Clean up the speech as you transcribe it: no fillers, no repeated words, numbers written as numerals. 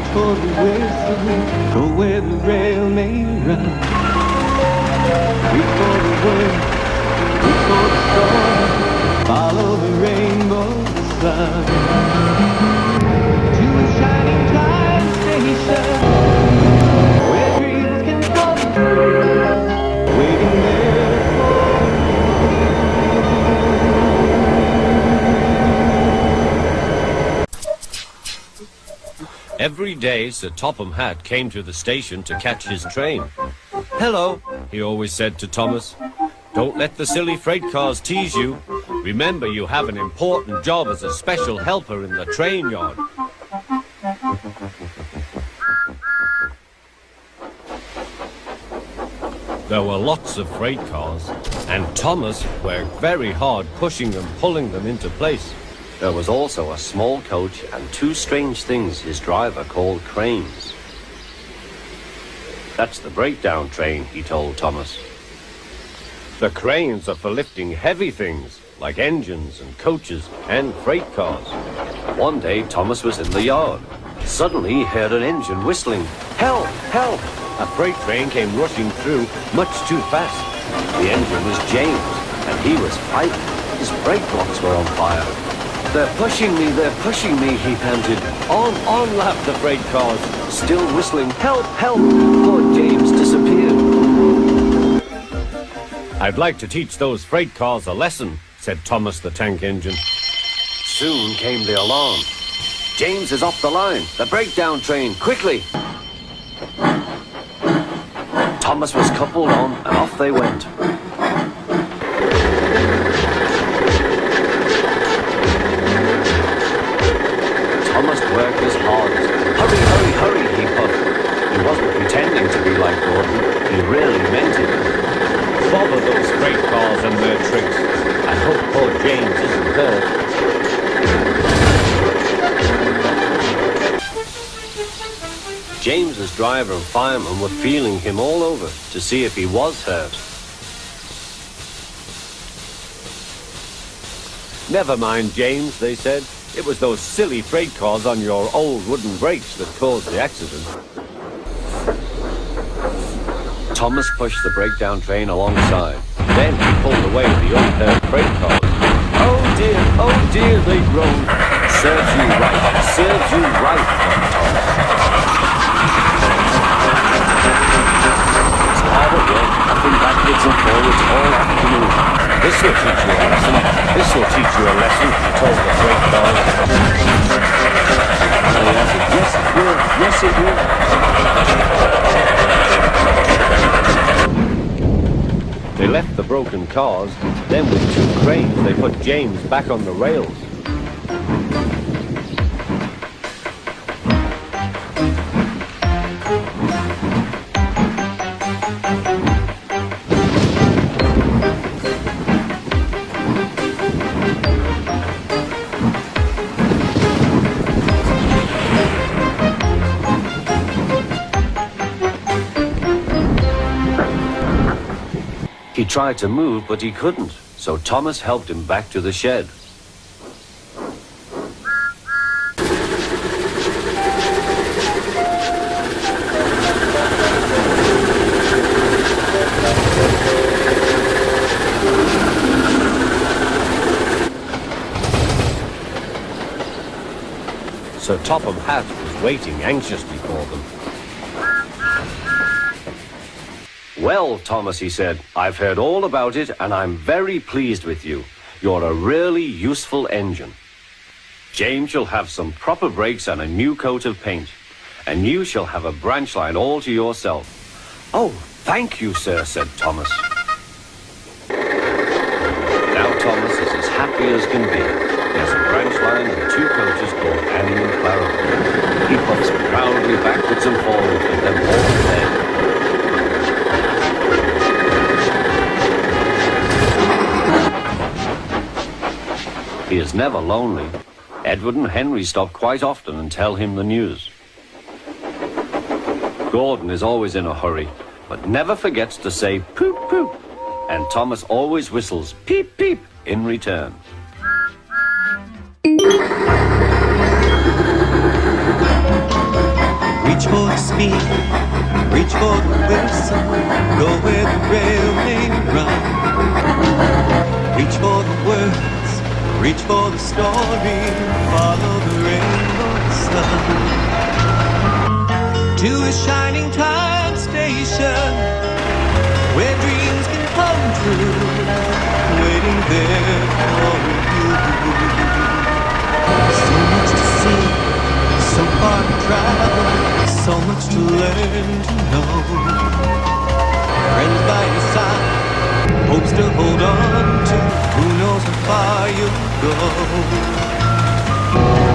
Wait for the whistle, go where the rail may run. Wait for the wind, wait for the storm, follow the rainbow, the sun. To a shining time station, where dreams can come true, waiting there for Every day, Sir Topham Hatt came to the station to catch his train. "Hello," he always said to Thomas. "Don't let the silly freight cars tease you. Remember, you have an important job as a special helper in the train yard." There were lots of freight cars, and Thomas worked very hard pushing and pulling them into place. There was also a small coach and two strange things his driver called cranes. "That's the breakdown train," he told Thomas. "The cranes are for lifting heavy things, like engines and coaches and freight cars." One day, Thomas was in the yard. Suddenly, he heard an engine whistling. "Help! Help!" A freight train came rushing through, much too fast. The engine was James, and he was frightened. His brake blocks were on fire. They're pushing me, he panted. On, laughed the freight cars, still whistling, "Help, help!" Poor James disappeared. "I'd like to teach those freight cars a lesson," said Thomas the tank engine. Soon came the alarm. "James is off the line, the breakdown train, quickly!" Thomas was coupled on, and off they went. Thomas worked his hardest. "Hurry, hurry, hurry," he puffed. He wasn't pretending to be like Gordon. He really meant it. "Bother those freight cars and their tricks. I hope poor James isn't hurt." James's driver and fireman were feeling him all over to see if he was hurt. "Never mind, James," they said. "It was those silly freight cars on your old wooden brakes that caused the accident." Thomas pushed the breakdown train alongside. Then he pulled away the unhurt freight cars. Oh dear, they groaned. "Serves you right, serves you right," thought Thomas. It's hard at work, hopping backwards and forwards all afternoon. "This will teach you a lesson. This will teach you a lesson," he told the freight cars. They answered, "Yes, it will. Yes, it will." They left the broken cars. Then with two cranes, they put James back on the rails. He tried to move, but he couldn't, so Thomas helped him back to the shed. Sir Topham Hatt was waiting anxiously for them. "Well, Thomas," he said, "I've heard all about it, and I'm very pleased with you. You're a really useful engine. James shall have some proper brakes and a new coat of paint, and you shall have a branch line all to yourself." "Oh, thank you, sir," said Thomas. Now Thomas is as happy as can be. He has a branch line and two coaches called Annie and Clara. He puffs proudly backwards and forwards with them all ahead. He is never lonely. Edward and Henry stop quite often and tell him the news. Gordon is always in a hurry, but never forgets to say poop poop, and Thomas always whistles peep peep in return. speed, reach for the whistle, go where the rail may run. Reach for the words, reach for the story, follow the rainbow sun. To a shining time station, where dreams can come true, waiting there for you. So much to see, so far to travel, so much to learn to know. Friends by your side, hopes to hold on to, who knows how far you'll go.